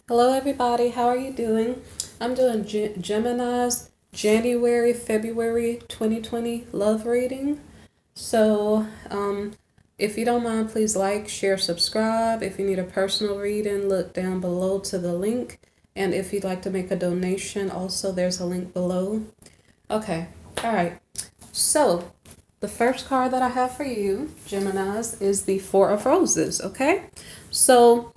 Hello, everybody. How are you doing? I'm doing Gemini's January, February 2020 love reading. So, if you don't mind, please like, share, subscribe. If you need a personal reading, look down below to the link. And if you'd like to make a donation, also there's a link below. Okay, all right. So, the first card that I have for you, Gemini's, is the Four of Roses, okay? So,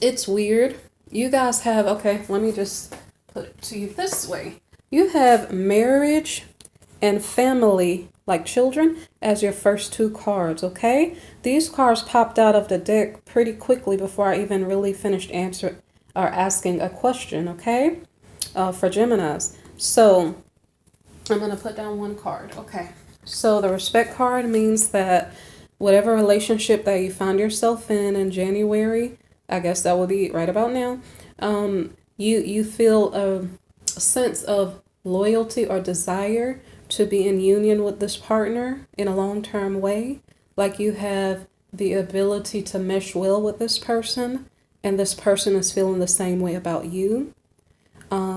it's weird. You guys have, okay, let me just put it to you this way. You have marriage and family, like children, as your first two cards, okay? These cards popped out of the deck pretty quickly before I even really finished asking a question, okay? For Geminis. So I'm going to put down one card, okay? So the respect card means that whatever relationship that you found yourself in January, I guess that would be right about now. You feel a sense of loyalty or desire to be in union with this partner in a long-term way. Like you have the ability to mesh well with this person, and this person is feeling the same way about you. Let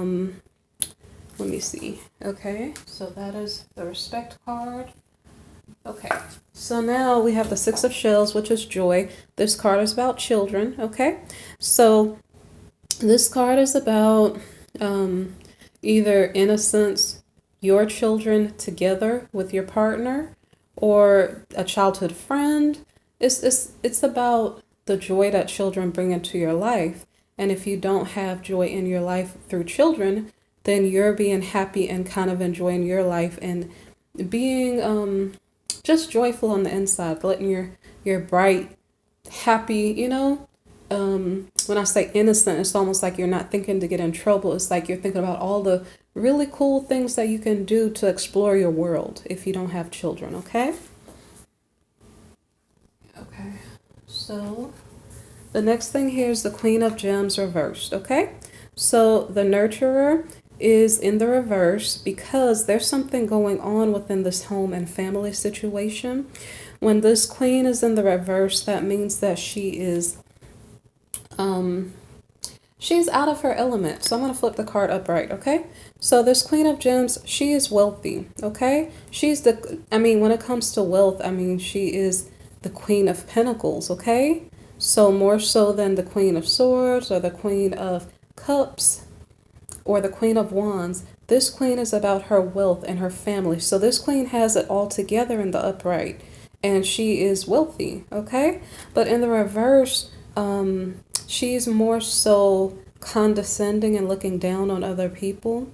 me see. Okay, so that is the respect card. Okay, so now we have the Six of Shells, which is joy. This card is about children, okay? So this card is about either innocence, your children together with your partner, or a childhood friend. It's about the joy that children bring into your life. And if you don't have joy in your life through children, then you're being happy and kind of enjoying your life and being just joyful on the inside, letting your bright, happy, when I say innocent, it's almost like you're not thinking to get in trouble. It's like you're thinking about all the really cool things that you can do to explore your world if you don't have children, okay? Okay, so the next thing here is the Queen of Gems reversed, okay? So the nurturer is in the reverse because there's something going on within this home and family situation. When this queen is in the reverse, that means that she's out of her element. So I'm going to flip the card upright, okay? So this Queen of Gems, she is wealthy, okay? When it comes to wealth, she is the Queen of Pentacles, okay? So more so than the Queen of Swords or the Queen of Cups or the Queen of Wands. This queen is about her wealth and her family. So this queen has it all together in the upright and she is wealthy, okay? But in the reverse, she's more so condescending and looking down on other people.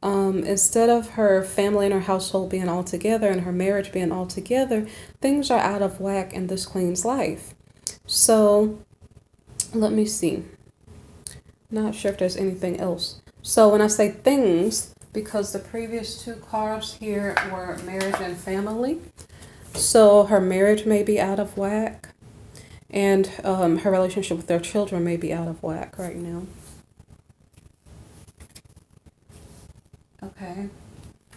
Instead of her family and her household being all together and her marriage being all together, things are out of whack in this queen's life. So let me see. Not sure if there's anything else. So when I say things, because the previous two cards here were marriage and family, so her marriage may be out of whack, and her relationship with their children may be out of whack right now. Okay,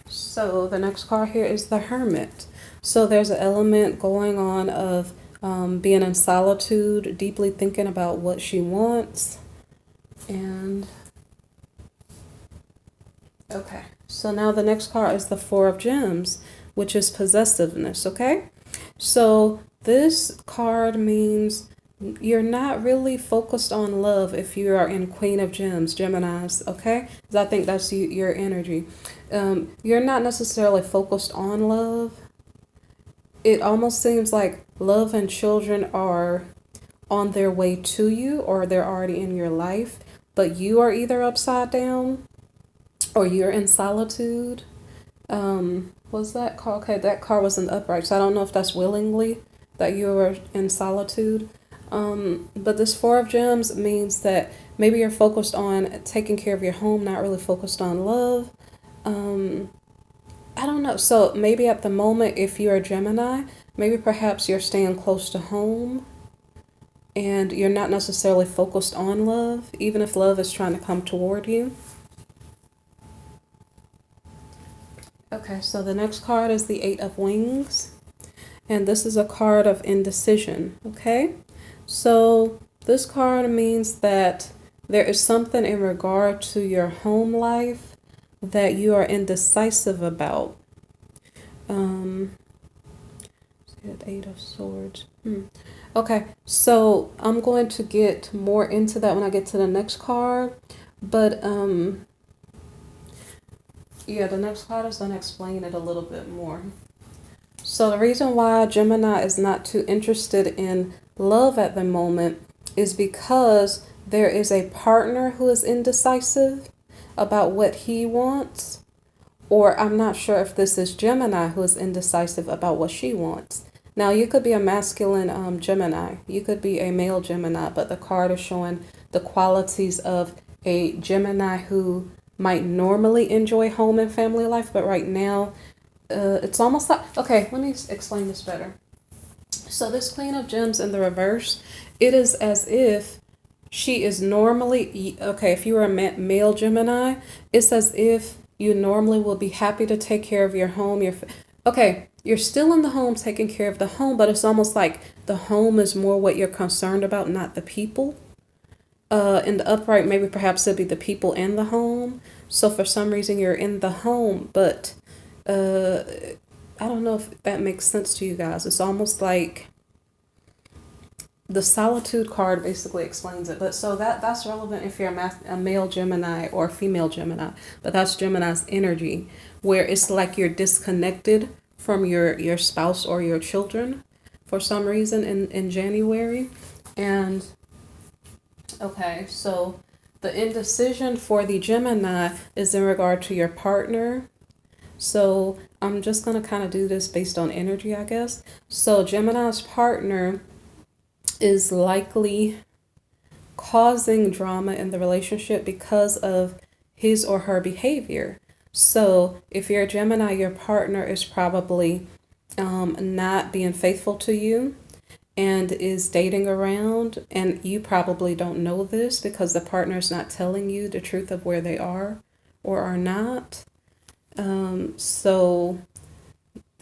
so the next card here is the Hermit. So there's an element going on of being in solitude, deeply thinking about what she wants, and okay, so now the next card is the Four of Gems, which is possessiveness, okay? So this card means you're not really focused on love if you are in Queen of Gems, Geminis, okay? Because I think that's your energy. You're not necessarily focused on love. It almost seems like love and children are on their way to you or they're already in your life, but you are either upside down or you're in solitude. Was that card? Okay, that card was in the upright, so I don't know if that's willingly that you were in solitude. But this Four of Gems means that maybe you're focused on taking care of your home, not really focused on love. I don't know. So maybe at the moment, if you're a Gemini, maybe perhaps you're staying close to home and you're not necessarily focused on love, even if love is trying to come toward you. Okay, so the next card is the Eight of Wings, and this is a card of indecision, okay? So this card means that there is something in regard to your home life that you are indecisive about. Eight of Swords. Okay, so I'm going to get more into that when I get to the next card. But yeah, the next card is going to explain it a little bit more. So the reason why Gemini is not too interested in love at the moment is because there is a partner who is indecisive about what he wants. Or I'm not sure if this is Gemini who is indecisive about what she wants. Now, you could be a masculine Gemini. You could be a male Gemini, but the card is showing the qualities of a Gemini who might normally enjoy home and family life, but right now it's almost like, okay, let me explain this better. So this Queen of Gems in the reverse, it is as if she is normally, okay, if you are a male Gemini, it's as if you normally will be happy to take care of your home. Okay, you're still in the home taking care of the home, but it's almost like the home is more what you're concerned about, not the people. In the upright, maybe perhaps it'd be the people and the home. So for some reason you're in the home, but I don't know if that makes sense to you guys. It's almost like the solitude card basically explains it. But so that's relevant if you're a male Gemini or a female Gemini. But that's Gemini's energy, where it's like you're disconnected from your spouse or your children for some reason in January. And okay, so the indecision for the Gemini is in regard to your partner. So I'm just going to kind of do this based on energy, I guess. So Gemini's partner is likely causing drama in the relationship because of his or her behavior. So if you're a Gemini, your partner is probably not being faithful to you and is dating around, and you probably don't know this because the partner is not telling you the truth of where they are or are not. So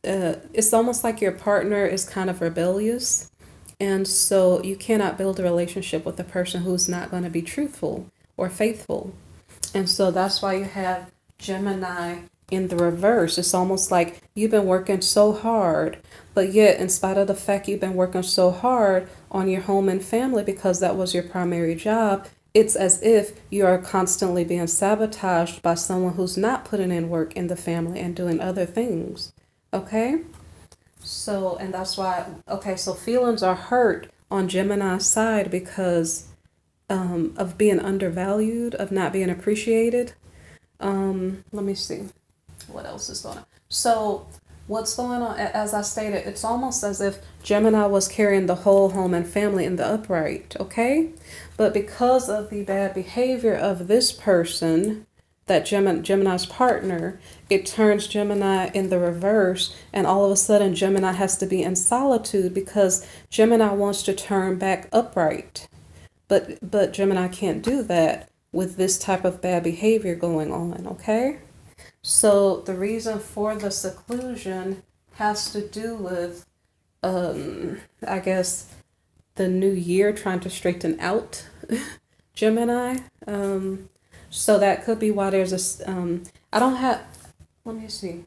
it's almost like your partner is kind of rebellious. And so you cannot build a relationship with a person who's not going to be truthful or faithful. And so that's why you have Gemini in the reverse. It's almost like you've been working so hard, but yet in spite of the fact you've been working so hard on your home and family because that was your primary job, it's as if you are constantly being sabotaged by someone who's not putting in work in the family and doing other things. Okay? So, and that's why, okay, so feelings are hurt on Gemini's side because of being undervalued, of not being appreciated. Let me see what else is going on. So what's going on, as I stated, it's almost as if Gemini was carrying the whole home and family in the upright, okay? But because of the bad behavior of this person, that Gemini's partner, it turns Gemini in the reverse, and all of a sudden Gemini has to be in solitude because Gemini wants to turn back upright. But Gemini can't do that with this type of bad behavior going on, okay? So the reason for the seclusion has to do with, I guess, the new year trying to straighten out Gemini. So that could be why there's a, I don't have, let me see.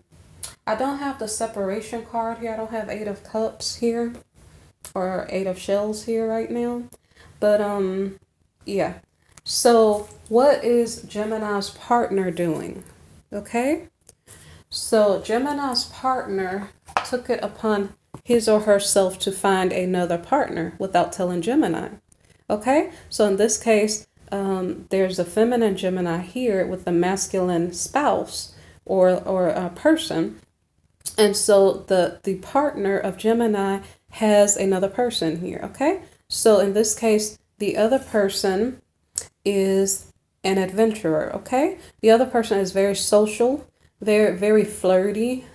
I don't have the separation card here. I don't have 8 of Cups here or 8 of Shells here right now. But, yeah. So what is Gemini's partner doing? Okay. So Gemini's partner took it upon his or herself to find another partner without telling Gemini. Okay. So in this case, there's a feminine Gemini here with a masculine spouse or a person. And so the partner of Gemini has another person here. Okay. So in this case, the other person is an adventurer. Okay. The other person is very social. They're very flirty,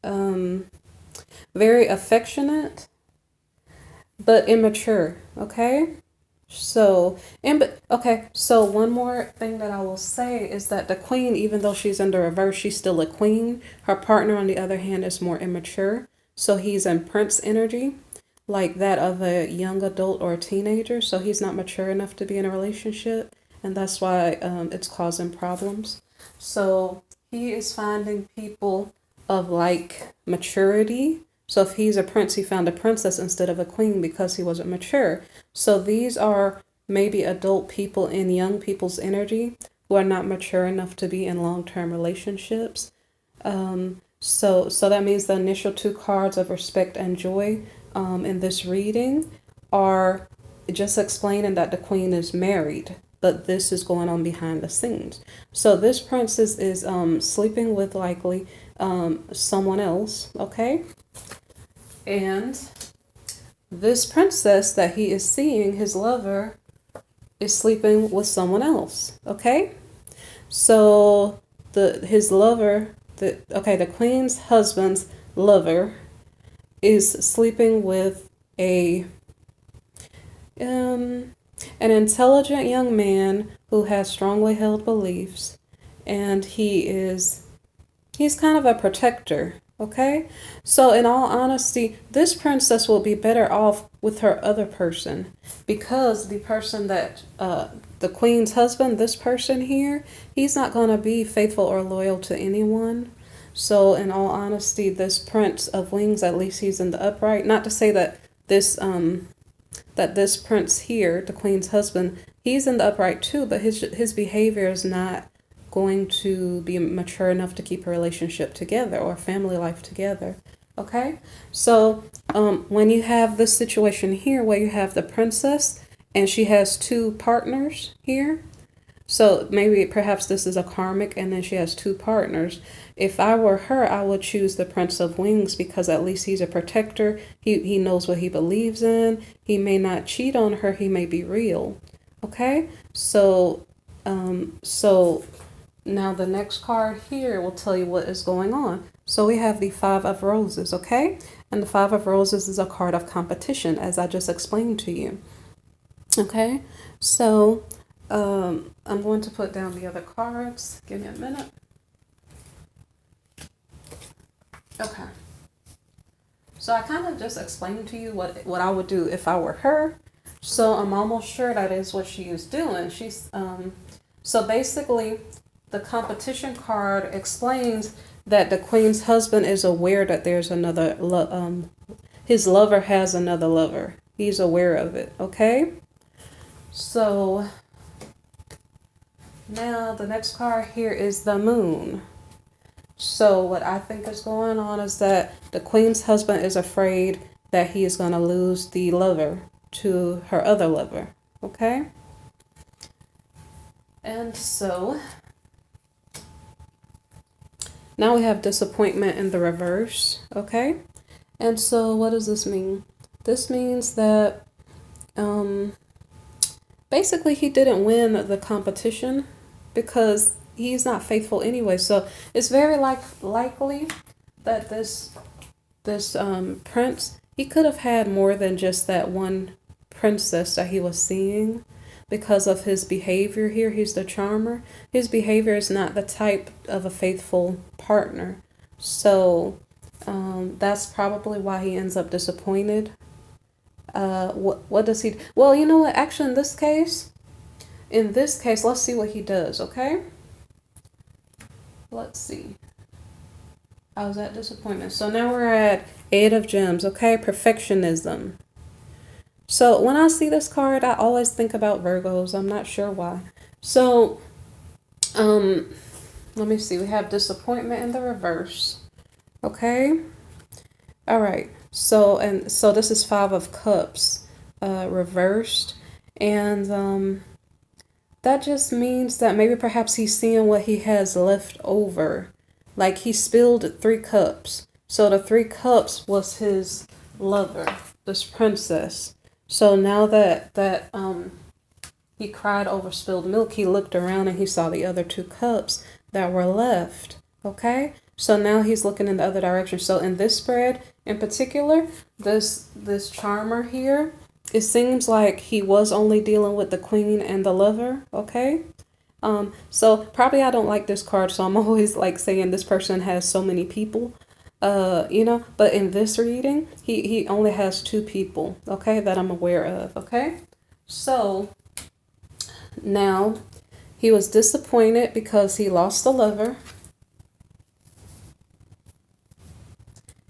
very affectionate, but immature. Okay. So, so one more thing that I will say is that the queen, even though she's in the reverse, she's still a queen. Her partner, on the other hand, is more immature. So he's in prince energy, like that of a young adult or a teenager. So he's not mature enough to be in a relationship. and that's why it's causing problems. So he is finding people of like maturity. So if he's a prince, he found a princess instead of a queen because he wasn't mature. So these are maybe adult people in young people's energy who are not mature enough to be in long-term relationships. So that means the initial two cards of respect and joy in this reading are just explaining that the queen is married, but this is going on behind the scenes. So this princess is sleeping with likely someone else, okay? And this princess that he is seeing, his lover, is sleeping with someone else, okay? So his lover, the queen's husband's lover is sleeping with an intelligent young man who has strongly held beliefs, and he's kind of a protector, okay? So in all honesty, this princess will be better off with her other person, because the person that the queen's husband, this person here, he's not going to be faithful or loyal to anyone. So in all honesty, this Prince of Wings, at least he's in the upright. Not to say that this prince here, the queen's husband, he's in the upright too, but his behavior is not going to be mature enough to keep a relationship together or family life together. Okay? So when you have this situation here where you have the princess and she has two partners here, so maybe perhaps this is a karmic and then she has two partners. If I were her, I would choose the Prince of Wings because at least he's a protector. He knows what he believes in. He may not cheat on her. He may be real. Okay? So now the next card here will tell you what is going on. So we have the Five of Roses, okay? And the Five of Roses is a card of competition, as I just explained to you. Okay? So I'm going to put down the other cards. Give me a minute. Okay. So I kind of just explained to you what I would do if I were her. So I'm almost sure that is what she is doing. She's so basically the competition card explains that the queen's husband is aware that there's another his lover has another lover. He's aware of it, okay? So now the next card here is the Moon. So what I think is going on is that the queen's husband is afraid that he is going to lose the lover to her other lover, okay? And so now we have disappointment in the reverse, okay? And so what does this mean? This means that basically he didn't win the competition because he's not faithful anyway. So it's very likely that this prince, he could have had more than just that one princess that he was seeing because of his behavior here. He's the charmer. His behavior is not the type of a faithful partner. So that's probably why he ends up disappointed. What does he do? Well, you know what? Actually, in this case, let's see what he does, okay? Let's see. I was at disappointment. So now we're at Eight of Gems, okay? Perfectionism. So when I see this card, I always think about Virgos. I'm not sure why. So, let me see. We have disappointment in the reverse. Okay. All right. So this is Five of Cups, reversed. And, that just means that maybe perhaps he's seeing what he has left over. Like he spilled 3 cups. So the 3 cups was his lover, this princess. So now that he cried over spilled milk, he looked around and he saw the other 2 cups that were left. Okay? So now he's looking in the other direction. So in this spread in particular, this charmer here, it seems like he was only dealing with the queen and the lover, okay? So probably I don't like this card, so I'm always like saying this person has so many people, but in this reading, he only has 2 people, okay, that I'm aware of, okay? So Now, he was disappointed because he lost the lover.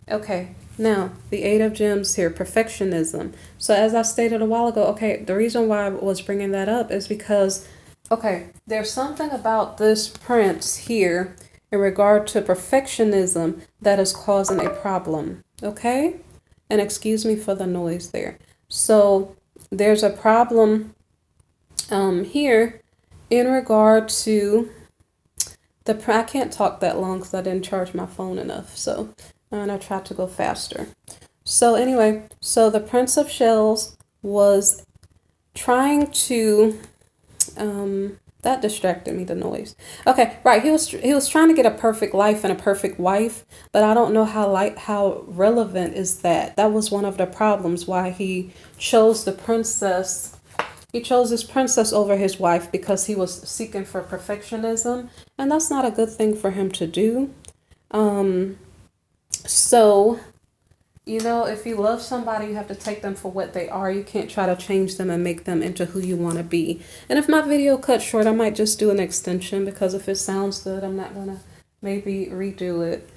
Okay, now the Eight of Gems here, perfectionism. So as I stated a while ago, okay, the reason why I was bringing that up is because, okay, there's something about this prince here in regard to perfectionism that is causing a problem, okay? And excuse me for the noise there. So there's a problem here in regard to I can't talk that long because I didn't charge my phone enough. So, and I tried to go faster. So anyway, so the Prince of Shells was trying to, that distracted me, the noise. Okay, right. He was trying to get a perfect life and a perfect wife, but I don't know how relevant is that. That was one of the problems why he chose the princess. He chose his princess over his wife because he was seeking for perfectionism, and that's not a good thing for him to do. So, you know, if you love somebody, you have to take them for what they are. You can't try to change them and make them into who you want to be. And if my video cuts short, I might just do an extension because if it sounds good, I'm not going to maybe redo it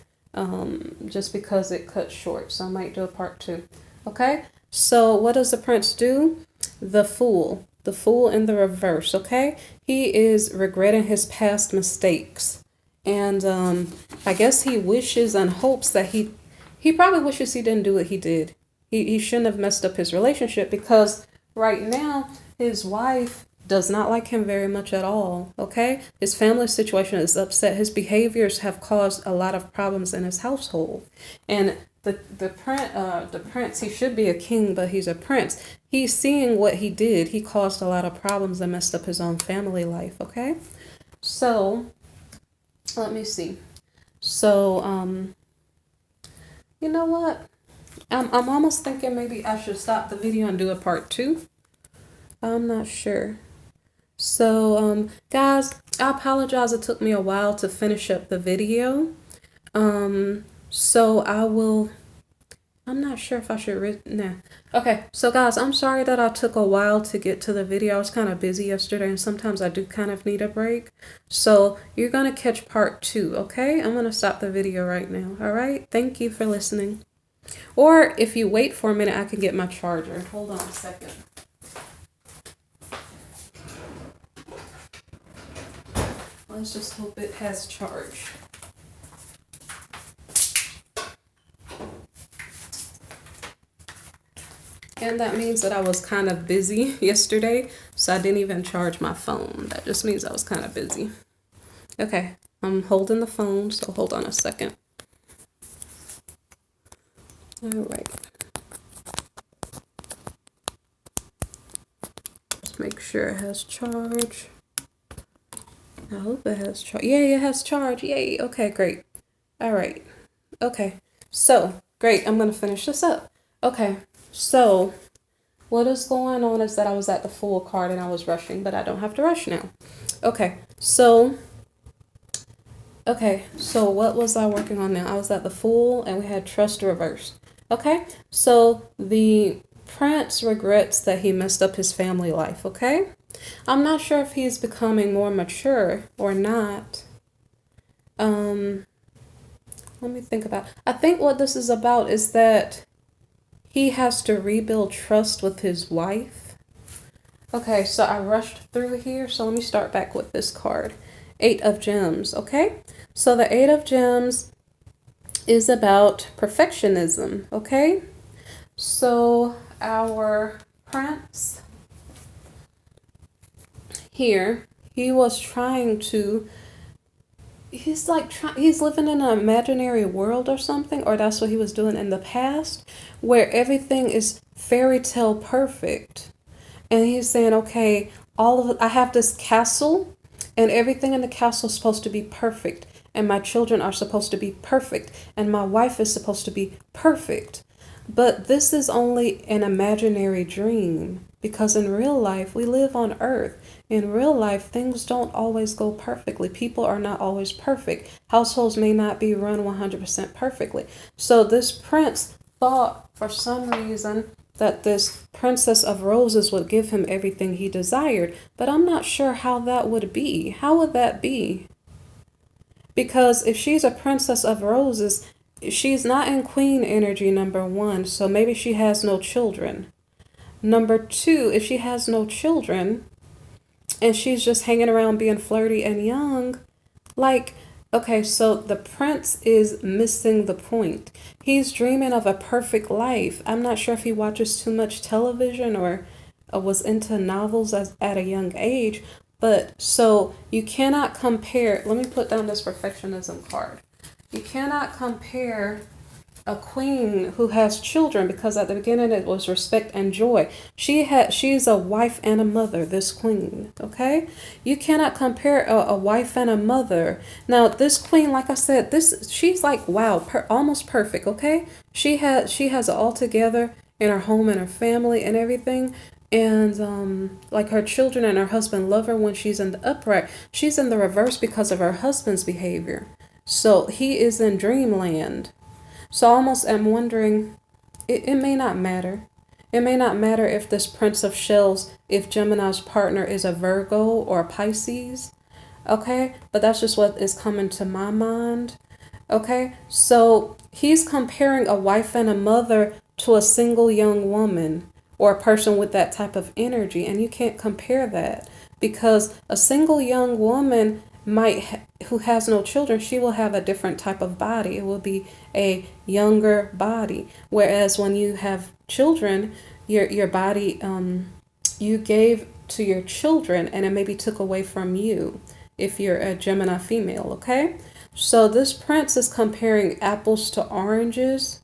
just because it cut short. So I might do a part 2. Okay? So what does the prince do? The Fool in the reverse, okay? He is regretting his past mistakes. And I guess he wishes and hopes that he probably wishes he didn't do what he did. He shouldn't have messed up his relationship because right now his wife does not like him very much at all, okay? His family situation is upset. His behaviors have caused a lot of problems in his household. And the prince, he should be a king, but he's a prince. He's seeing what he did. He caused a lot of problems and messed up his own family life, okay? So, let me see. So, you know what? I'm almost thinking maybe I should stop the video and do a part 2. I'm not sure. So, guys, I apologize. It took me a while to finish up the video. So I'm not sure if I should, nah. Okay, so guys, I'm sorry that I took a while to get to the video. I was kind of busy yesterday and sometimes I do kind of need a break. So you're going to catch part 2, okay? I'm going to stop the video right now, all right? Thank you for listening. Or if you wait for a minute, I can get my charger. Hold on a second. Let's just hope it has charge. And that means that I was kind of busy yesterday, so I didn't even charge my phone. That just means I was kind of busy. Okay, I'm holding the phone, so hold on a second. All right. Let's make sure it has charge. I hope it has charge. Yay, it has charge. Yay. Okay, great. All right. Okay, so great. I'm going to finish this up. Okay. So, what is going on is that I was at the Fool card and I was rushing, but I don't have to rush now. Okay, so what was I working on now? I was at the Fool and we had Trust reversed. Okay, so the prince regrets that he messed up his family life, okay? I'm not sure if he's becoming more mature or not. Let me think about it. I think what this is about is that he has to rebuild trust with his wife. Okay, so I rushed through here, so let me start back with this card. 8 of Gems, okay? So the 8 of Gems is about perfectionism, okay? So our prince here, he was trying to, he's living in an imaginary world or something, or that's what he was doing in the past, where everything is fairy tale perfect. And he's saying, okay, I have this castle and everything in the castle is supposed to be perfect. And my children are supposed to be perfect. And my wife is supposed to be perfect. But this is only an imaginary dream, because in real life, we live on Earth. In real life, things don't always go perfectly. People are not always perfect. Households may not be run 100% perfectly. So this prince thought for some reason that this Princess of Roses would give him everything he desired, but I'm not sure how that would be. How would that be? Because if she's a Princess of Roses, she's not in Queen energy, number one, so maybe she has no children. Number two, if she has no children and she's just hanging around being flirty and young, like, okay, so the prince is missing the point. He's dreaming of a perfect life. I'm not sure if he watches too much television or was into novels at a young age, but so you cannot compare. Let me put down this perfectionism card. You cannot compare a queen who has children, because at the beginning it was respect and joy. She's a wife and a mother, this queen. Okay, you cannot compare a wife and a mother. Now this queen, like I said, she's like, wow, almost perfect. Okay, she has it all together in her home and her family and everything. And like her children and her husband love her when she's in the upright. She's in the reverse because of her husband's behavior. So he is in dreamland. So I almost am wondering, it may not matter. It may not matter if this Prince of Shells, if Gemini's partner is a Virgo or a Pisces. Okay, but that's just what is coming to my mind. Okay, so he's comparing a wife and a mother to a single young woman or a person with that type of energy. And you can't compare that, because a single young woman who has no children, she will have a different type of body. It will be a younger body. Whereas when you have children, your body, you gave to your children and it maybe took away from you if you're a Gemini female, okay? So this prince is comparing apples to oranges,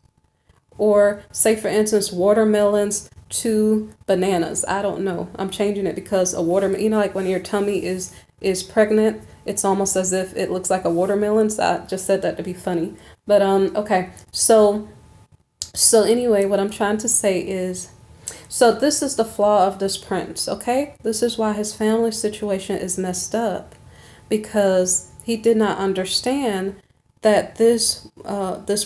or say for instance, watermelons to bananas. I don't know. I'm changing it because a watermelon, you know, like when your tummy is pregnant, it's almost as if it looks like a watermelon. So I just said that to be funny. But okay. So anyway, what I'm trying to say is, so this is the flaw of this prince, okay? This is why his family situation is messed up, because he did not understand that this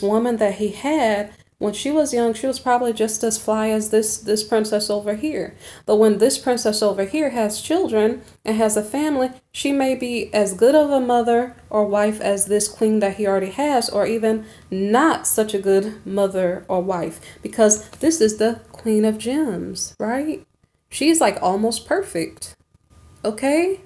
woman that he had, when she was young, she was probably just as fly as this princess over here. But when this princess over here has children and has a family, she may be as good of a mother or wife as this queen that he already has, or even not such a good mother or wife, because this is the Queen of Gems, right? She's like almost perfect. Okay?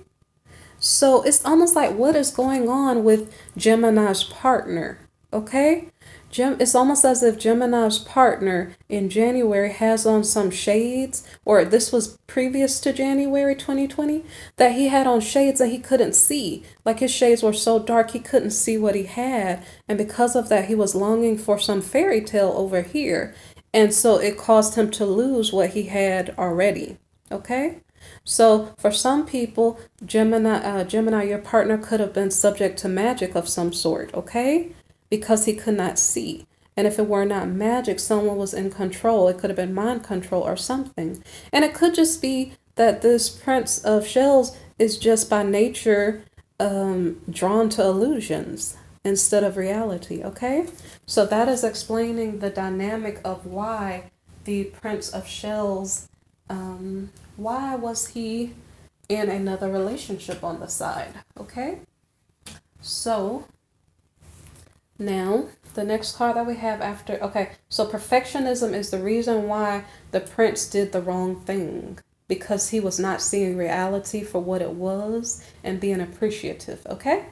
So it's almost like, what is going on with Gemini's partner? Okay? It's almost as if Gemini's partner in January has on some shades, or this was previous to January 2020, that he had on shades and he couldn't see. Like his shades were so dark he couldn't see what he had. And because of that, he was longing for some fairy tale over here. And so it caused him to lose what he had already. Okay? So for some people, Gemini, your partner could have been subject to magic of some sort, okay? Because he could not see. And if it were not magic, someone was in control. It could have been mind control or something. And it could just be that this Prince of Shells is just by nature drawn to illusions instead of reality, okay? So that is explaining the dynamic of why the Prince of Shells, why was he in another relationship on the side, okay? So now, the next card that we have after, okay, so perfectionism is the reason why the prince did the wrong thing, because he was not seeing reality for what it was and being appreciative, okay?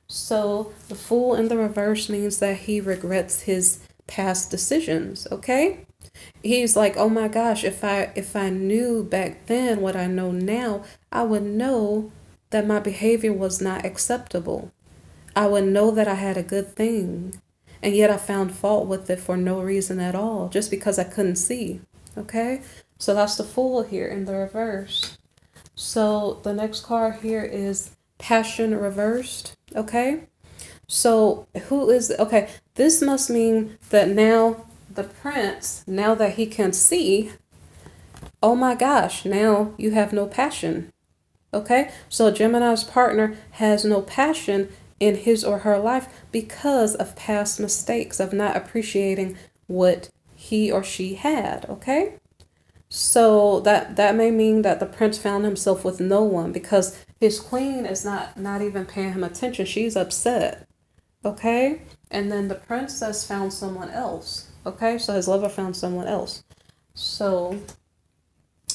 So the Fool in the reverse means that he regrets his past decisions, okay? He's like, oh my gosh, if I knew back then what I know now, I would know that my behavior was not acceptable. I would know that I had a good thing, and yet I found fault with it for no reason at all, just because I couldn't see, okay? So that's the Fool here in the reverse. So the next card here is Passion reversed, okay? So okay, this must mean that now the prince, now that he can see, oh my gosh, now you have no passion, okay? So Gemini's partner has no passion in his or her life because of past mistakes, of not appreciating what he or she had, okay? So that may mean that the prince found himself with no one because his queen is not even paying him attention. She's upset. Okay? And then the princess found someone else. Okay? So his lover found someone else. So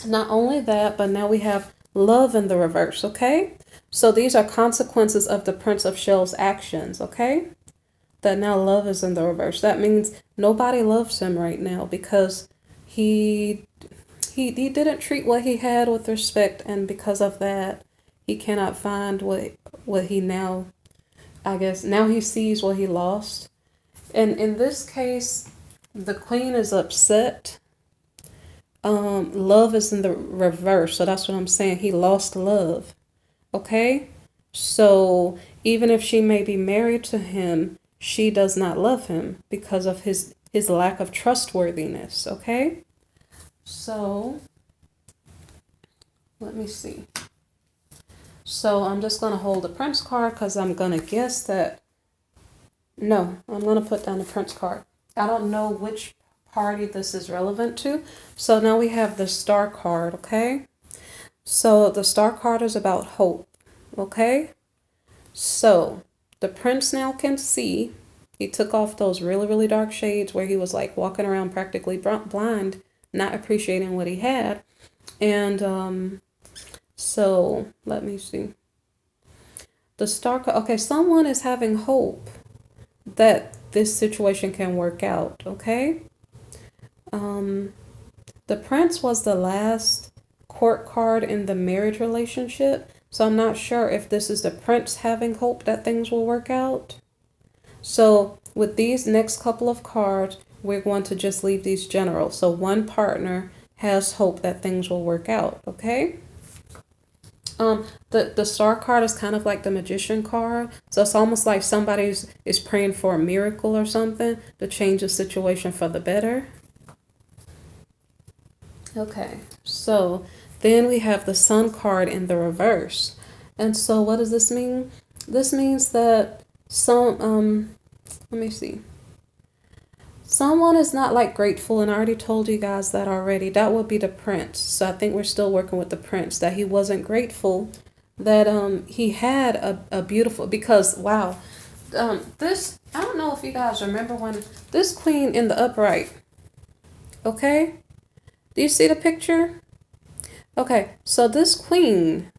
not only that, but now we have love in the reverse. Okay? So these are consequences of the Prince of Shells' actions. Okay? That now love is in the reverse. That means nobody loves him right now because he didn't treat what he had with respect, and because of that, he cannot find what he now, I guess, now he sees what he lost. And in this case, the queen is upset. Love is in the reverse, so that's what I'm saying. He lost love. Okay? So even if she may be married to him, she does not love him because of his lack of trustworthiness. Okay? So let me see. So I'm just going to hold the Prince card because I'm going to guess that. No, I'm going to put down the Prince card. I don't know which party this is relevant to. So now we have the Star card, okay? So the Star card is about hope, okay? So the Prince now can see. He took off those really, really dark shades where he was like walking around practically blind, not appreciating what he had. And so let me see. The Star card, okay, someone is having hope that this situation can work out, okay? The Prince was the last court card in the marriage relationship, so I'm not sure if this is the Prince having hope that things will work out. So with these next couple of cards, we're going to just leave these general. So one partner has hope that things will work out, okay? The Star card is kind of like the Magician card. So it's almost like somebody is praying for a miracle or something to change the situation for the better. Okay, so then we have the Sun card in the reverse. And so what does this mean? This means that let me see. Someone is not like grateful, and I already told you guys that already. That would be the Prince. So I think we're still working with the Prince, that he wasn't grateful, that he had a beautiful, because wow, this, I don't know if you guys remember when this queen in the upright, okay? Do you see the picture? Okay, so this queen,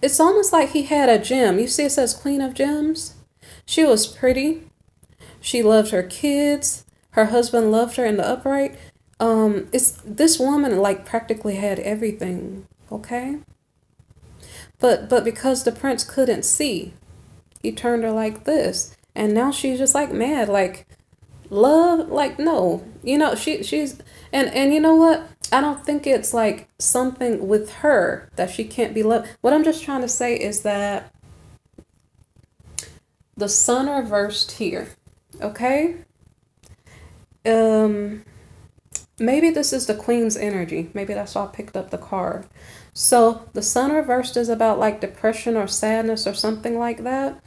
it's almost like he had a gem. You see it says Queen of Gems? She was pretty. She loved her kids. Her husband loved her in the upright. It's this woman like practically had everything, okay? But because the Prince couldn't see, he turned her like this. And now she's just like mad, like love, like no. You know, she's and you know what? I don't think it's like something with her that she can't be loved. What I'm just trying to say is that the Sun reversed here, okay? Maybe this is the Queen's energy. Maybe that's why I picked up the card. So the Sun reversed is about like depression or sadness or something like that.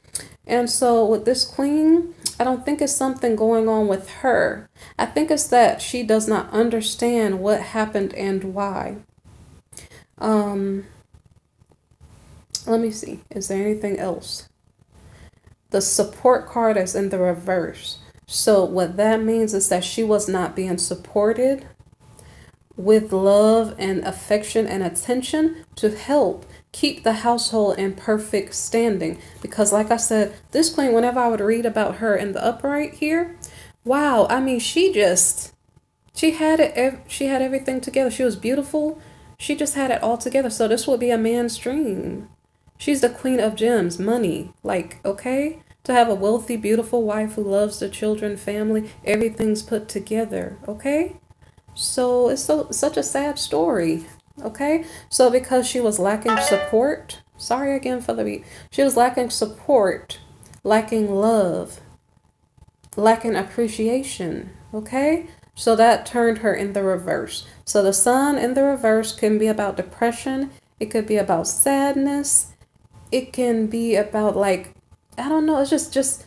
And so with this Queen, I don't think it's something going on with her. I think it's that she does not understand what happened and why. Let me see. Is there anything else? The support card is in the reverse. So what that means is that she was not being supported with love and affection and attention to help keep the household in perfect standing. Because like I said, this queen, whenever I would read about her in the upright here, wow, I mean, she had everything together. She was beautiful. She just had it all together. So this would be a man's dream. She's the Queen of Gems, money, like, okay? To have a wealthy, beautiful wife who loves the children, family, everything's put together, okay? So it's such a sad story, okay? So because she was lacking support, sorry again for the beat, she was lacking support, lacking love, lacking appreciation, okay? So that turned her in the reverse. So the Sun in the reverse can be about depression. It could be about sadness. It can be about like, I don't know, it's just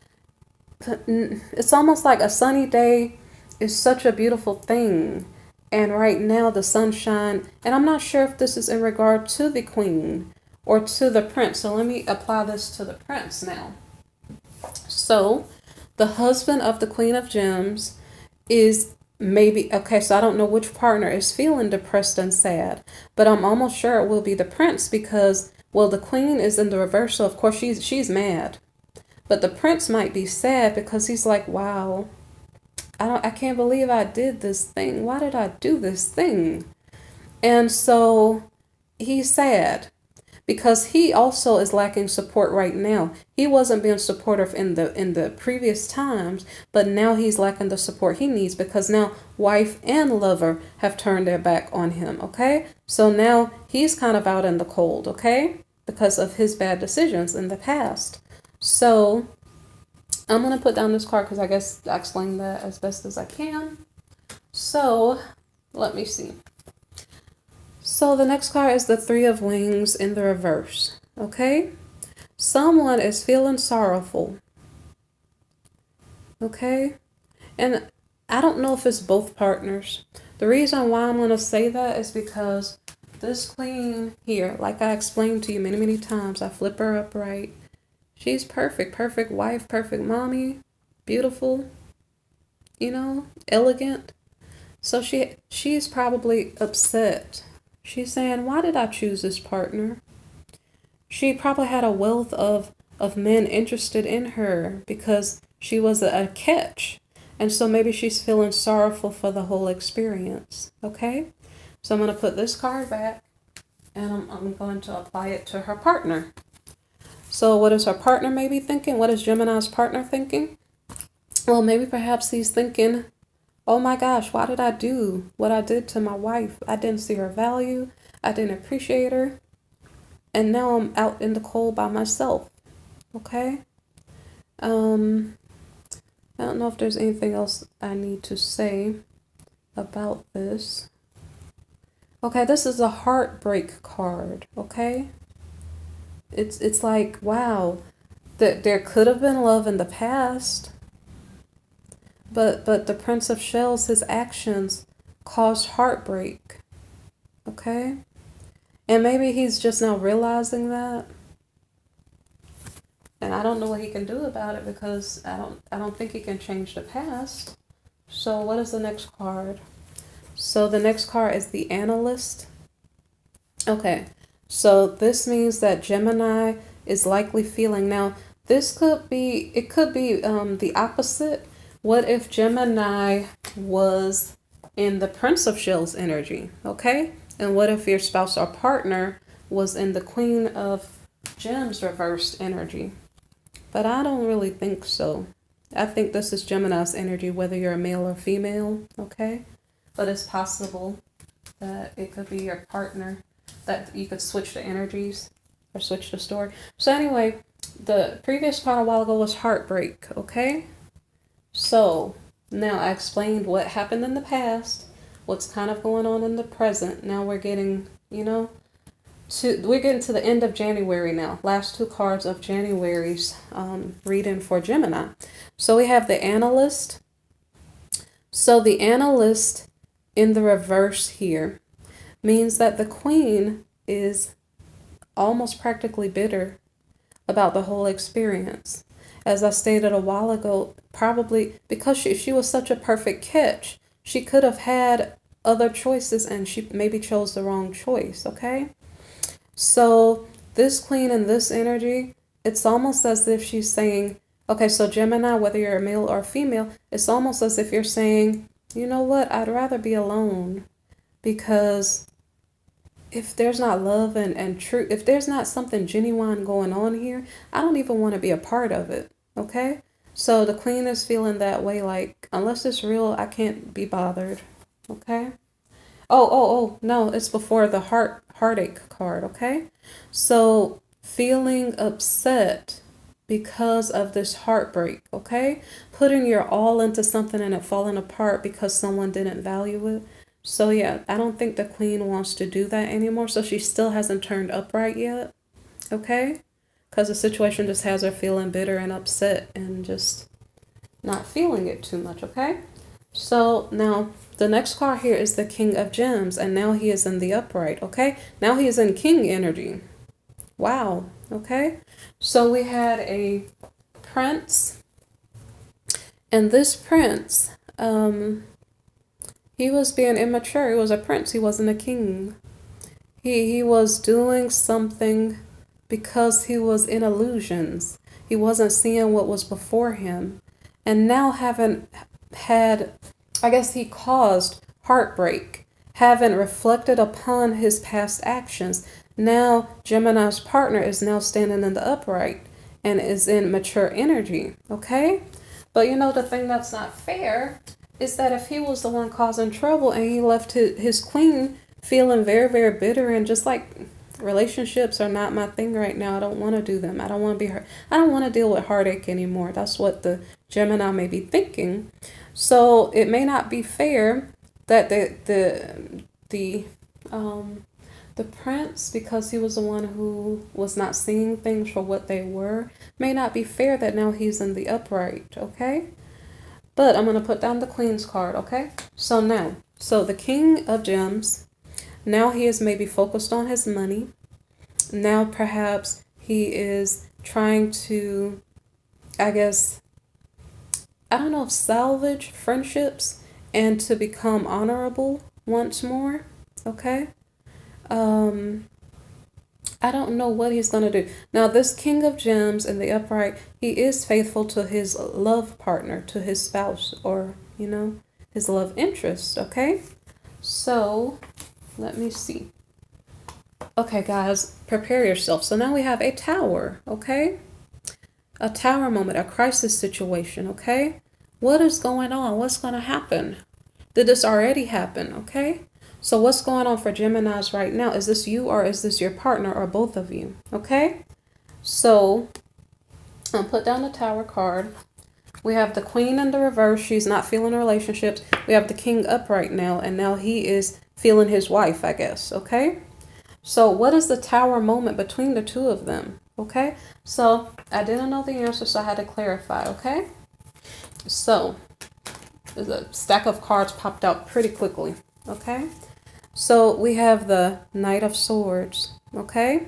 it's almost like a sunny day is such a beautiful thing. And right now the sunshine, and I'm not sure if this is in regard to the queen or to the prince. So let me apply this to the prince now. So the husband of the Queen of Gems is maybe, okay, so I don't know which partner is feeling depressed and sad, but I'm almost sure it will be the prince because, well, the queen is in the reverse, so of course she's mad. But the prince might be sad because he's like, wow, I can't believe I did this thing. Why did I do this thing? And so he's sad because he also is lacking support right now. He wasn't being supportive in the previous times, but now he's lacking the support he needs because now wife and lover have turned their back on him, okay? So now he's kind of out in the cold, okay? Because of his bad decisions in the past. So I'm going to put down this card because I guess I explained that as best as I can. So let me see. So the next card is the Three of Wings in the reverse, okay? Someone is feeling sorrowful, okay? And I don't know if it's both partners. The reason why I'm going to say that is because this queen here, like I explained to you many, many times, I flip her upright. She's perfect, perfect wife, perfect mommy, beautiful, you know, elegant. So she's probably upset. She's saying, why did I choose this partner? She probably had a wealth of men interested in her because she was a catch. And so maybe she's feeling sorrowful for the whole experience. Okay? So I'm going to put this card back and I'm going to apply it to her partner. So what is her partner maybe thinking? What is Gemini's partner thinking? Well, maybe perhaps he's thinking, oh my gosh, why did I do what I did to my wife? I didn't see her value. I didn't appreciate her. And now I'm out in the cold by myself. Okay? I don't know if there's anything else I need to say about this. Okay, this is a heartbreak card, okay? It's like, wow, that there could have been love in the past. But the Prince of Shells, his actions caused heartbreak. Okay? And maybe he's just now realizing that. And I don't know what he can do about it because I don't think he can change the past. So what is the next card? So the next card is the Analyst. Okay. So this means that Gemini is likely feeling, now this could be, it could be the opposite. What if Gemini was in the Prince of Shells energy, okay? And what if your spouse or partner was in the Queen of Gems reversed energy? But I don't really think so. I think this is Gemini's energy, whether you're a male or female, okay? But it's possible that it could be your partner, that you could switch the energies or switch the story. So anyway, the previous card a while ago was heartbreak, okay? So now I explained what happened in the past, what's kind of going on in the present. Now we're getting, we're getting to the end of January now. Last two cards of January's reading for Gemini. So we have the Analyst. So the Analyst in the reverse here means that the Queen is almost practically bitter about the whole experience. As I stated a while ago, probably because she was such a perfect catch, she could have had other choices and she maybe chose the wrong choice, okay? So this Queen in this energy, it's almost as if she's saying, okay, so Gemini, whether you're a male or female, it's almost as if you're saying, you know what, I'd rather be alone because if there's not love and truth, if there's not something genuine going on here, I don't even want to be a part of it, okay? So the Queen is feeling that way, like, unless it's real, I can't be bothered, okay? Oh, no, it's before the heartache card, okay? So feeling upset because of this heartbreak, okay? Putting your all into something and it falling apart because someone didn't value it. So yeah, I don't think the Queen wants to do that anymore. So she still hasn't turned upright yet, okay? Because the situation just has her feeling bitter and upset and just not feeling it too much, okay? So now the next card here is the King of Gems, and now he is in the upright, okay? Now he is in King energy. Wow, okay? So we had a prince, and this prince, he was being immature. He was a prince. He wasn't a king. He was doing something because he was in illusions. He wasn't seeing what was before him. And now having had, I guess he caused heartbreak, having reflected upon his past actions. Now Gemini's partner is now standing in the upright and is in mature energy, okay? But you know, the thing that's not fair is that if he was the one causing trouble and he left his queen feeling very, very bitter and just like, relationships are not my thing right now. I don't want to do them. I don't want to be hurt. I don't want to deal with heartache anymore. That's what the Gemini may be thinking. So it may not be fair that the prince, because he was the one who was not seeing things for what they were, may not be fair that now he's in the upright, okay? But I'm going to put down the Queen's card, okay? So now, the King of Gems, now he is maybe focused on his money. Now perhaps he is trying to, I guess, I don't know if salvage friendships and to become honorable once more, okay? I don't know what he's going to do. Now, this King of Gems in the upright, he is faithful to his love partner, to his spouse, or, you know, his love interest, okay? So, let me see. Okay, guys, prepare yourself. So now we have a tower, okay? A tower moment, a crisis situation, okay? What is going on? What's going to happen? Did this already happen, okay? So what's going on for Geminis right now? Is this you or is this your partner or both of you? Okay. So I'll put down the Tower card. We have the Queen in the reverse. She's not feeling relationships. We have the King upright now. And now he is feeling his wife, I guess. Okay. So what is the Tower moment between the two of them? Okay. So I didn't know the answer, so I had to clarify. Okay. So the stack of cards popped out pretty quickly. Okay. So we have the Knight of Swords, okay?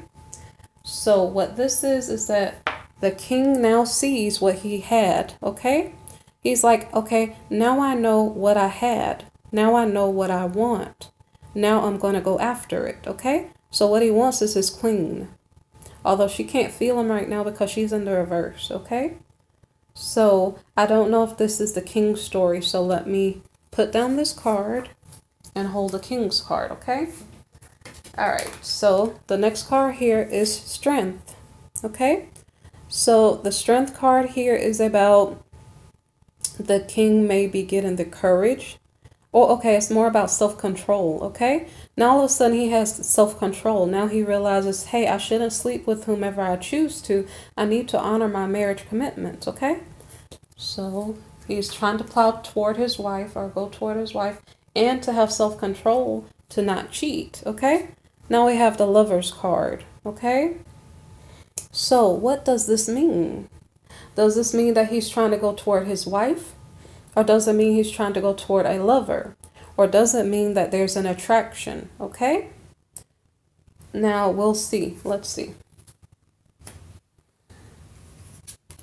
So what this is that the king now sees what he had, okay? He's like, okay, now I know what I had. Now I know what I want. Now I'm going to go after it, okay? So what he wants is his queen. Although she can't feel him right now because she's in the reverse, okay? So I don't know if this is the king's story, so let me put down this card and hold the King's card, okay? All right, so the next card here is Strength, okay? So the Strength card here is about the king may be getting the courage. Oh, okay, it's more about self-control, okay? Now all of a sudden he has self-control. Now he realizes, hey, I shouldn't sleep with whomever I choose to. I need to honor my marriage commitments, okay? So he's trying to plow toward his wife or go toward his wife, and to have self-control to not cheat, okay? Now we have the Lover's card, okay? So what does this mean? Does this mean that he's trying to go toward his wife? Or does it mean he's trying to go toward a lover? Or does it mean that there's an attraction, okay? Now we'll see. Let's see.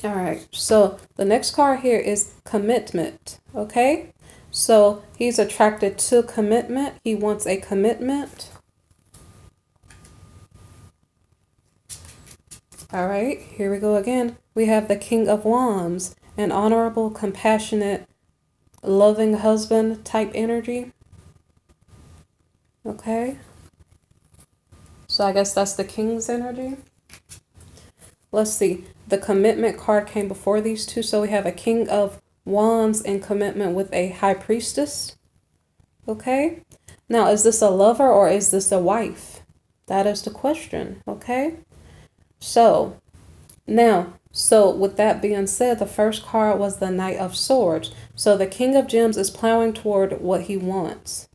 All right, so the next card here is Commitment, okay? So he's attracted to commitment. He wants a commitment. All right, here we go again. We have the King of Wands, an honorable, compassionate, loving husband type energy. Okay. So I guess that's the King's energy. Let's see. The Commitment card came before these two. So we have a King of Wands in commitment with a High Priestess. Okay. Now, is this a lover or is this a wife? That is the question. Okay. So with that being said, the first card was the Knight of Swords. So the King of Gems is plowing toward what he wants.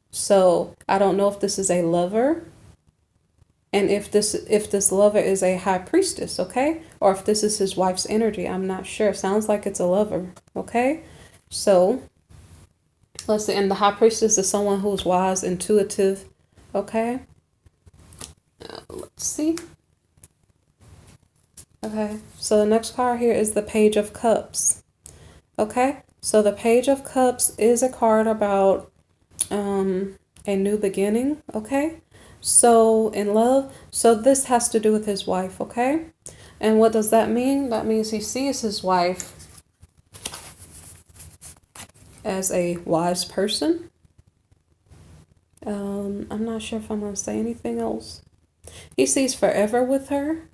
So I don't know if this is a lover, and if this lover is a High Priestess, okay? Or if this is his wife's energy. I'm not sure. Sounds like it's a lover, okay? So Let's see. And the High Priestess is someone who's wise, intuitive. Okay. Let's see. Okay. So the next card here is the Page of Cups. Okay. So the Page of Cups is a card about a new beginning. Okay. So in love. So this has to do with his wife. Okay. And what does that mean? That means he sees his wife as a wise person. I'm not sure if I'm going to say anything else. He sees forever with her.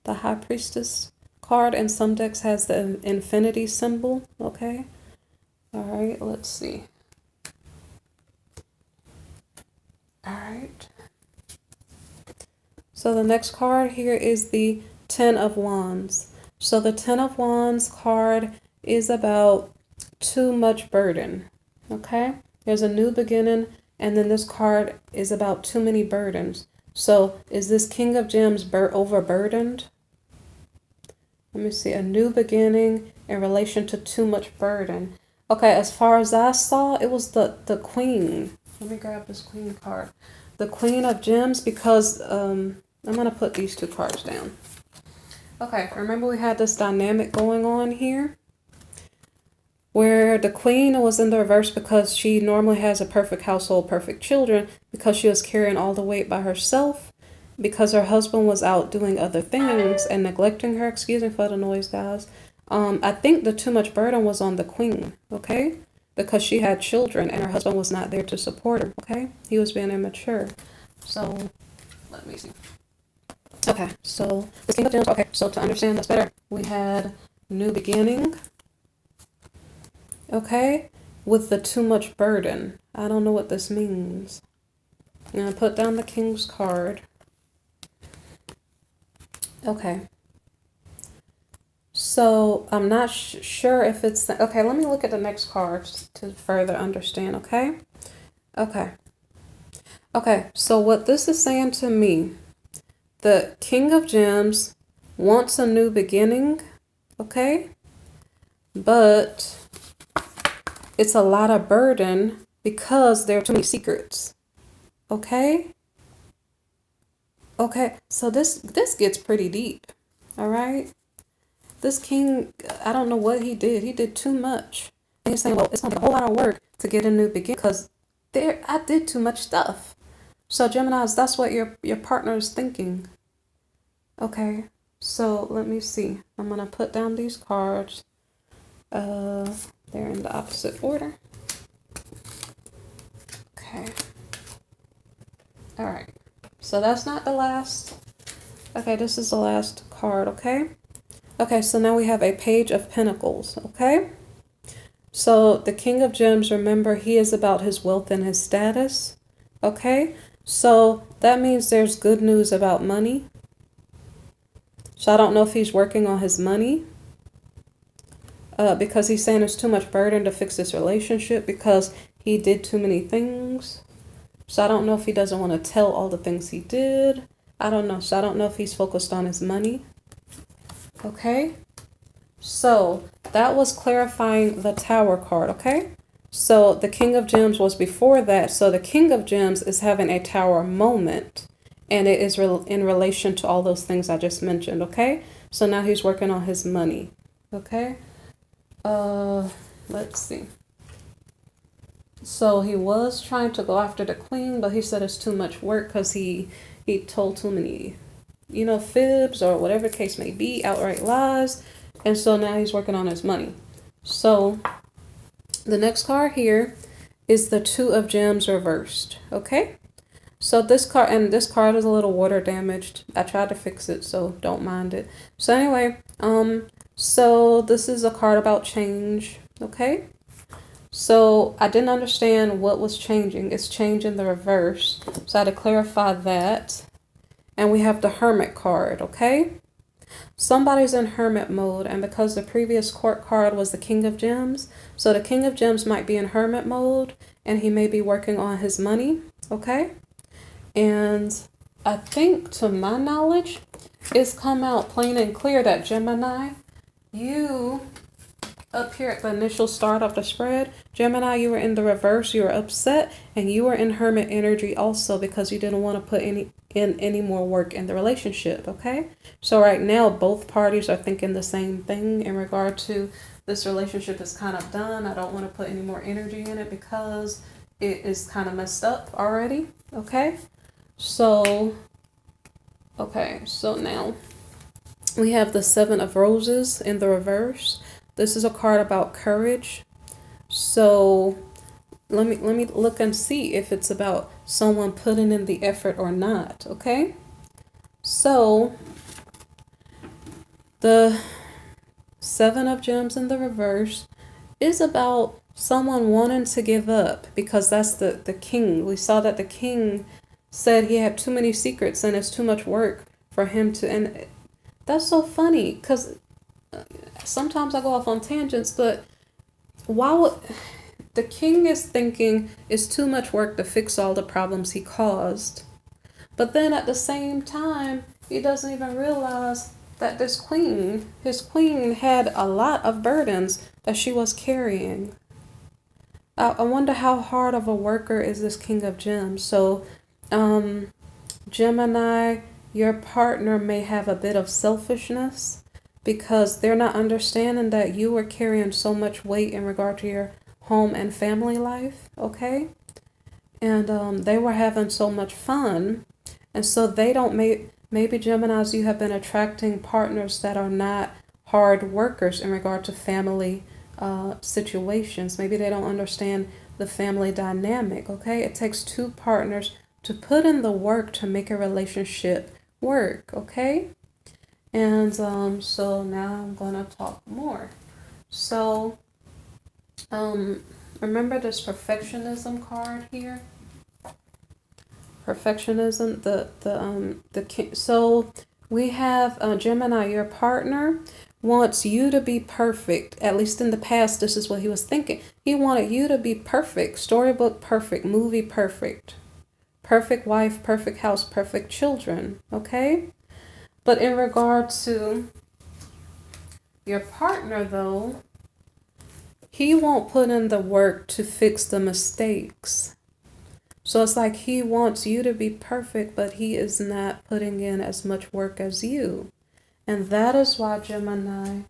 The High Priestess card in some decks has the infinity symbol. Okay. All right. Let's see. All right. So the next card here is the Ten of Wands. So the Ten of Wands card is about too much burden. Okay. There's a new beginning, and then this card is about too many burdens. So is this King of Gems overburdened? Let me see. A new beginning in relation to too much burden. Okay, as far as I saw, it was the Queen. Let me grab this Queen card. The Queen of Gems, because I'm going to put these two cards down. Okay, remember we had this dynamic going on here where the Queen was in the reverse because she normally has a perfect household, perfect children, because she was carrying all the weight by herself, because her husband was out doing other things and neglecting her. Excuse me for the noise, guys. I think the too much burden was on the Queen, okay? Because she had children and her husband was not there to support her, okay? He was being immature. So, let me see. Okay, so the King of Gems. Okay, so to understand this better, we had new beginning. Okay, with the too much burden. I don't know what this means. I'm going to put down the King's card. Okay. So I'm not sure if it's... Okay, let me look at the next card to further understand, okay? Okay. Okay, so what this is saying to me, the King of Gems wants a new beginning, okay? But it's a lot of burden because there are too many secrets. Okay? Okay, so this gets pretty deep. All right? This king, I don't know what he did. He did too much. And he's saying, well, it's going to be a whole lot of work to get a new beginning because I did too much stuff. So Geminis, that's what your partner is thinking. Okay, so let me see. I'm going to put down these cards. They're in the opposite order. Okay. All right. So that's not the last. Okay, this is the last card, okay? Okay, so now we have a Page of Pentacles, okay? So the King of Gems, remember, he is about his wealth and his status, okay? So that means there's good news about money. So I don't know if he's working on his money. Because he's saying it's too much burden to fix this relationship because he did too many things. So I don't know if he doesn't want to tell all the things he did. I don't know. So I don't know if he's focused on his money. Okay. So that was clarifying the Tower card. Okay. So the King of Gems was before that. So the King of Gems is having a Tower moment. And it is in relation to all those things I just mentioned. Okay. So now he's working on his money. Okay. Let's see. So he was trying to go after the Queen, but he said it's too much work because he told too many, fibs or whatever the case may be, outright lies. And so now he's working on his money. So the next card here is the Two of Gems reversed. Okay. So this card is a little water damaged. I tried to fix it, so don't mind it. So anyway, so this is a card about change, okay? So I didn't understand what was changing. It's changing the reverse. So I had to clarify that. And we have the Hermit card, okay? Somebody's in Hermit mode, and because the previous court card was the King of Gems, so the King of Gems might be in Hermit mode, and he may be working on his money, okay? And I think, to my knowledge, it's come out plain and clear that Gemini, you up here at the initial start of the spread, Gemini, you were in the reverse. You were upset, and you were in hermit energy also because you didn't want to put any more work in the relationship. Okay, so right now both parties are thinking the same thing in regard to this relationship is kind of done. I don't want to put any more energy in it because it is kind of messed up already. Okay, so now we have the Seven of Roses in the reverse. This is a card about courage. So let me look and see if it's about someone putting in the effort or not, okay? So the Seven of Gems in the reverse is about someone wanting to give up because that's the king. We saw that the king said he had too many secrets and it's too much work for him to, and that's so funny because sometimes I go off on tangents, but why would the king is thinking it's too much work to fix all the problems he caused, but then at the same time he doesn't even realize that his queen had a lot of burdens that she was carrying. I wonder how hard of a worker is this King of Gems. So Gemini, your partner may have a bit of selfishness because they're not understanding that you are carrying so much weight in regard to your home and family life, okay? And they were having so much fun, and so they don't maybe Geminis, you have been attracting partners that are not hard workers in regard to family situations. Maybe they don't understand the family dynamic, okay? It takes two partners to put in the work to make a relationship work, okay? And so now I'm going to talk more. So remember this perfectionism card here? Perfectionism, the king. So we have Gemini, your partner wants you to be perfect. At least in the past, this is what he was thinking. He wanted you to be perfect, storybook perfect, movie perfect, perfect wife, perfect house, perfect children, okay? But in regard to your partner, though, he won't put in the work to fix the mistakes. So it's like he wants you to be perfect, but he is not putting in as much work as you. And that is why, Gemini,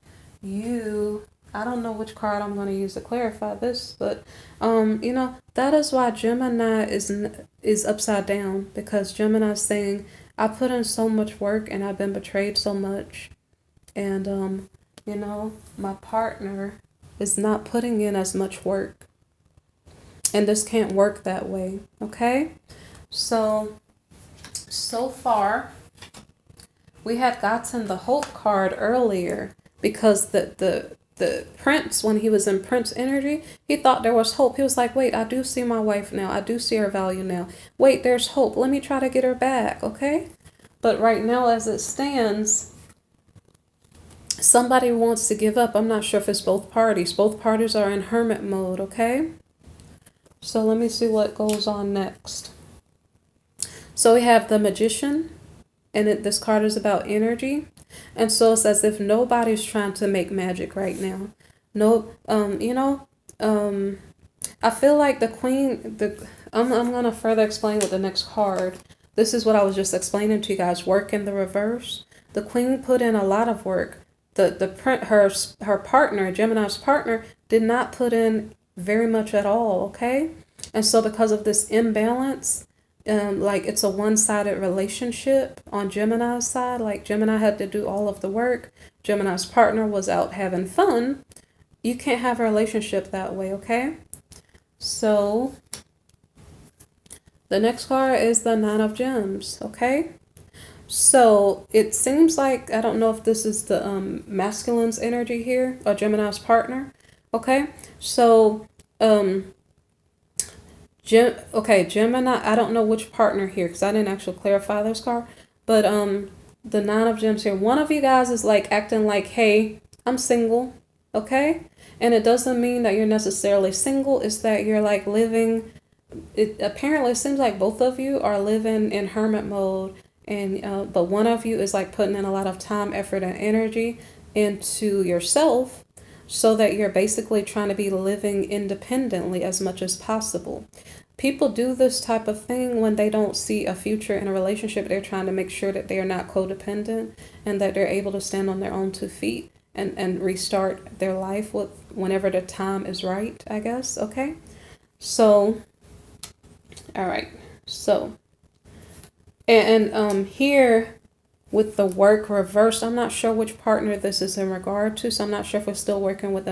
I don't know which card I'm going to use to clarify this, but, that is why Gemini is upside down, because Gemini is saying, I put in so much work and I've been betrayed so much. And, my partner is not putting in as much work. And this can't work that way, okay? So far, we had gotten the hope card earlier because the prince, when he was in prince energy, he thought there was hope. He was like, wait, I do see my wife now. I do see her value now. Wait, there's hope. Let me try to get her back, okay? But right now, as it stands, somebody wants to give up. I'm not sure if it's both parties. Both parties are in hermit mode, okay? So let me see what goes on next. So we have the Magician, and this card is about energy. And so it's as if nobody's trying to make magic right now. No, I feel like the Queen, I'm going to further explain with the next card. This is what I was just explaining to you guys, work in the reverse. The Queen put in a lot of work. Her partner, Gemini's partner, did not put in very much at all, okay? And so because of this imbalance, like it's a one-sided relationship on Gemini's side, like Gemini had to do all of the work, Gemini's partner was out having fun. You can't have a relationship that way, okay? So the next card is the Nine of Gems, okay? So it seems like, I don't know if this is the masculine's energy here, or Gemini's partner, okay? So Gemini, I don't know which partner here because I didn't actually clarify this card, but the Nine of Gems here, one of you guys is like acting like, hey, I'm single, okay? And it doesn't mean that you're necessarily single, it's that you're like living, it apparently seems like both of you are living in hermit mode, and but one of you is like putting in a lot of time, effort, and energy into yourself. so that you're basically trying to be living independently as much as possible. People do this type of thing when they don't see a future in a relationship. They're trying to make sure that they are not codependent and that they're able to stand on their own 2 feet and restart their life with whenever the time is right, I guess. Okay. So, all right. So, and here with the work reversed, I'm not sure which partner this is in regard to. So I'm not sure if we're still working with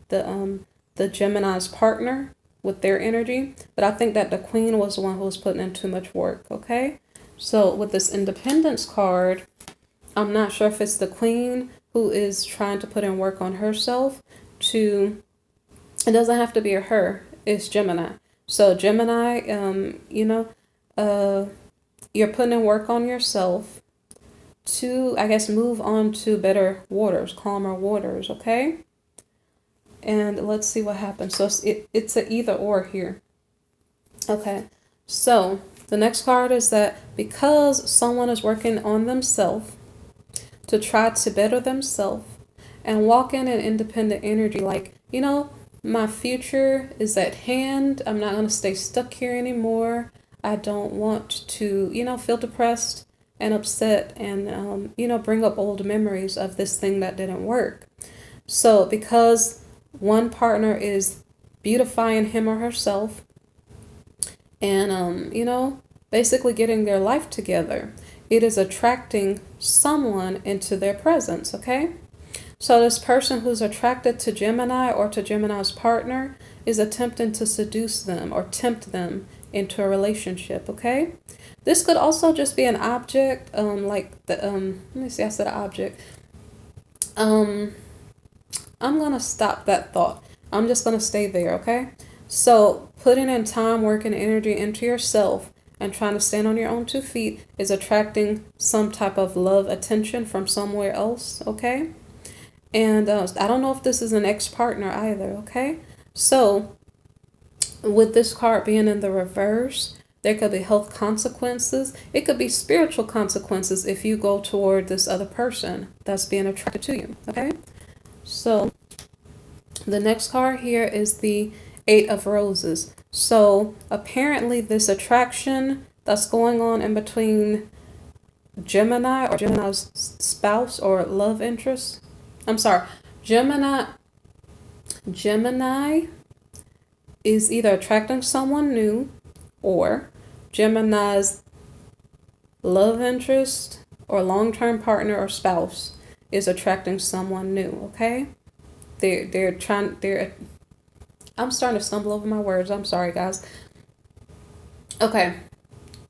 the Gemini's partner with their energy, but I think that the Queen was the one who was putting in too much work. Okay. So with this Independence card, I'm not sure if it's the Queen who is trying to put in work on herself to, it doesn't have to be her, it's Gemini. So Gemini, you're putting in work on yourself to, I guess, move on to better waters, calmer waters, okay? And let's see what happens. So it's an either or here. Okay, so the next card is that because someone is working on themselves to try to better themselves and walk in an independent energy, like, my future is at hand. I'm not going to stay stuck here anymore. I don't want to, feel depressed and upset and, bring up old memories of this thing that didn't work. So because one partner is beautifying him or herself and, basically getting their life together, it is attracting someone into their presence, okay? So this person who's attracted to Gemini or to Gemini's partner is attempting to seduce them or tempt them into a relationship, okay? This could also just be an object, let me see, I said object. I'm going to stop that thought. I'm just going to stay there, okay? So putting in time, work, and energy into yourself and trying to stand on your own 2 feet is attracting some type of love, attention from somewhere else, okay? And I don't know if this is an ex-partner either, okay? So with this card being in the reverse, there could be health consequences. It could be spiritual consequences if you go toward this other person that's being attracted to you, okay? So the next card here is the 8 of Roses. So apparently this attraction that's going on in between Gemini or Gemini's spouse or love interest. I'm sorry, Gemini is either attracting someone new or Gemini's love interest or long-term partner or spouse is attracting someone new, okay? I'm starting to stumble over my words. I'm sorry, guys. Okay,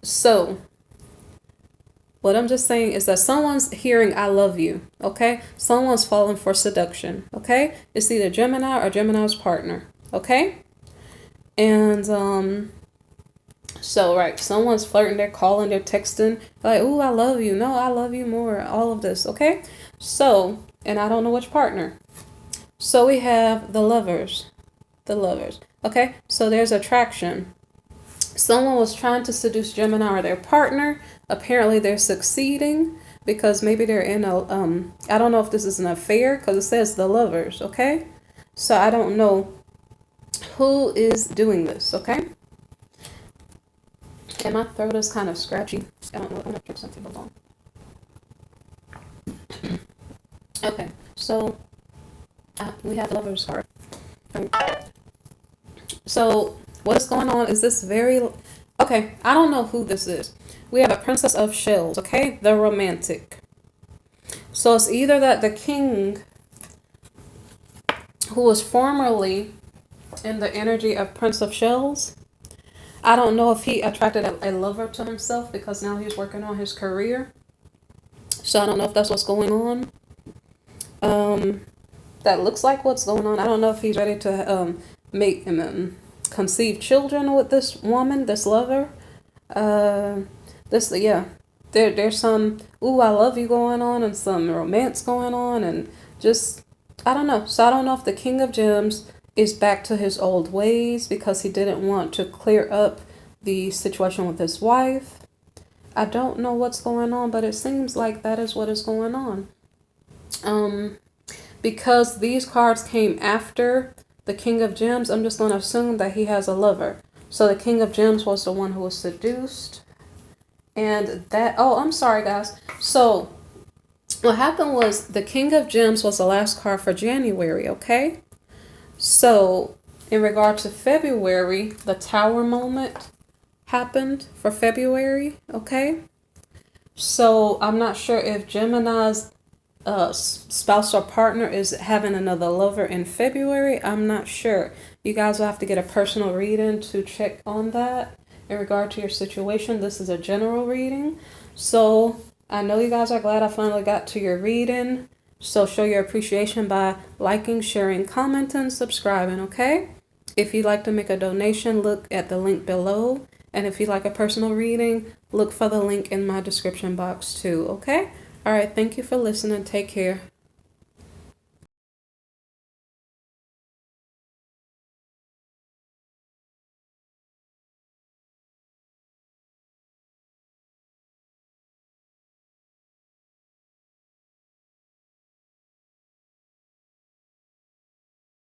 so what I'm just saying is that someone's hearing I love you, okay? Someone's falling for seduction, okay? It's either Gemini or Gemini's partner, okay? And so, right, someone's flirting, they're calling, they're texting, like, ooh, I love you. No, I love you more, all of this, okay? So, and I don't know which partner. So we have the lovers, okay? So there's attraction. Someone was trying to seduce Gemini or their partner. Apparently they're succeeding because maybe they're in a, I don't know if this is an affair because it says the lovers, okay? So I don't know who is doing this, okay? And my throat is kind of scratchy. I don't know, I'm going to drink something along. Okay, so we have the lovers card. So what is going on is this okay, I don't know who this is. We have a Princess of Shells, okay? The romantic. So it's either that the king who was formerly in the energy of Prince of Shells, I don't know if he attracted a lover to himself because now he's working on his career. So I don't know if that's what's going on. That looks like what's going on. I don't know if he's ready to make him conceive children with this woman, this lover. There's some ooh, I love you going on and some romance going on and just, I don't know. So I don't know if the King of Gems is back to his old ways because he didn't want to clear up the situation with his wife. I don't know what's going on, but it seems like that is what is going on. because these cards came after the King of Gems, I'm just going to assume that he has a lover. So the King of Gems was the one who was seduced. And that, oh, I'm sorry, guys. So what happened was the King of Gems was the last card for January, okay? So in regard to February, the Tower moment happened for February, okay? So I'm not sure if Gemini's spouse or partner is having another lover in February. I'm not sure. You guys will have to get a personal reading to check on that in regard to your situation. This is a general reading. So I know you guys are glad I finally got to your reading. So show your appreciation by liking, sharing, commenting, subscribing, okay? If you'd like to make a donation, look at the link below. And if you'd like a personal reading, look for the link in my description box too, okay? All right, thank you for listening. Take care.